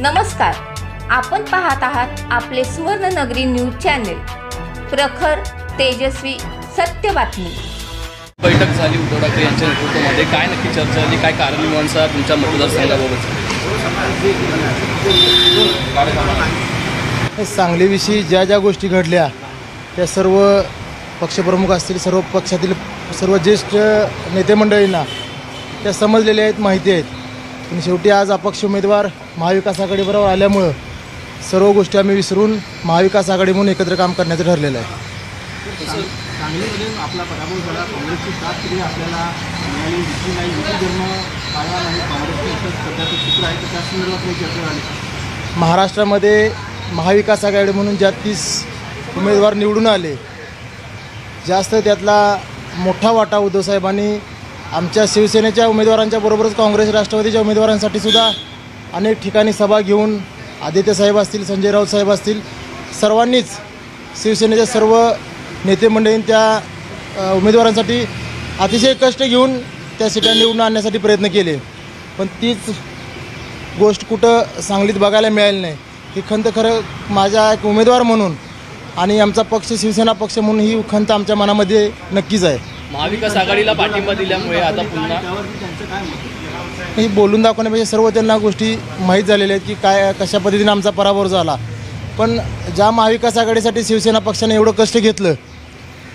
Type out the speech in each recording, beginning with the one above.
नमस्कार, आपण पाहत आहात आपले सुवर्णनगरी न्यूज चॅनेल, प्रखर, तेजस्वी, सत्य बातमी। बैठक झाली उद्धव ठाकरे यांच्या नेतृत्वामध्ये, काय नक्की चर्चा झाली, काय कारणांनुसार तुमच्या मतदारसंघाबाबत? सांगलीविषयी ज्या ज्या गोष्टी घडल्या त्या सर्व पक्षप्रमुख असतील, सर्व पक्षातील सर्व ज्येष्ठ नेते मंडळींना त्या समजलेल्या आहेत, माहिती आहेत। पण शेवटी आज अपक्ष उमेदवार महाविकास आघाडीबरोबर आल्यामुळं सर्व गोष्टी आम्ही विसरून महाविकास आघाडी म्हणून एकत्र काम करण्याचं ठरलेलं आहे। सांगलीमध्ये आपला पराभव झाला, काँग्रेसची साथ तरी आपल्याला मिळाली नाही, युती धर्म पाळला नाही, काँग्रेसचं सध्याचं सूत्र आहे, तर त्या संदर्भात चर्चा झाली। महाराष्ट्रामध्ये महाविकास आघाडी म्हणून ज्या 30 उमेदवार निवडून आले, जास्त त्यातला मोठा वाटा उद्धवसाहेबांनी आमच्या शिवसेनेच्या उमेदवारांच्या बरोबरच काँग्रेस राष्ट्रवादीच्या उमेदवारांसाठी सुद्धा अनेक ठिकाणी सभा घेऊन आदित्य साहेब असतील, संजय राऊत साहेब असतील, सर्वांनीच शिवसेनेच्या सर्व नेते मंडळींनी त्या उमेदवारांसाठी अतिशय कष्ट घेऊन त्या सीटा निवडून आणण्यासाठी प्रयत्न केले। पण तीच गोष्ट कुठं सांगलीत बघायला मिळाली नाही। ही खंत खरं माझा एक उमेदवार म्हणून आणि आमचा पक्ष शिवसेना पक्ष म्हणून ही खंत आमच्या मनामध्ये नक्कीच आहे। महाविकास आघाडीला पाठिंबा दिल्यामुळे आता पुन्हा ही बोलून दाखवण्यापेक्षा सर्व त्यांना गोष्टी माहीत झालेल्या आहेत की काय कशा पद्धतीने आमचा पराभव झाला। पण ज्या महाविकास आघाडीसाठी शिवसेना पक्षाने एवढं कष्ट घेतलं,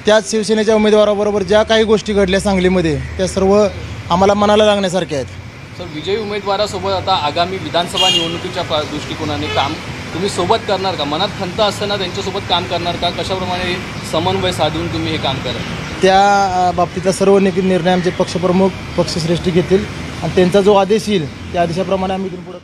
त्याच शिवसेनेच्या उमेदवाराबरोबर ज्या काही गोष्टी घडल्या सांगलीमध्ये त्या सर्व आम्हाला मनाला लागण्यासारख्या आहेत। सर, विजयी उमेदवारासोबत आता आगामी विधानसभा निवडणुकीच्या दृष्टिकोनाने काम तुम्ही सोबत करणार का? मनात खंत असताना त्यांच्यासोबत काम करणार का? कशाप्रमाणे समन्वय साधून तुम्ही हे काम कराल? त्या बाबतीतला सर्व निर्णय आमचे पक्षप्रमुख पक्षश्रेष्ठी घेतील आणि त्यांचा जो आदेश येईल त्या आदेशाप्रमाणे आम्ही इथून पुढे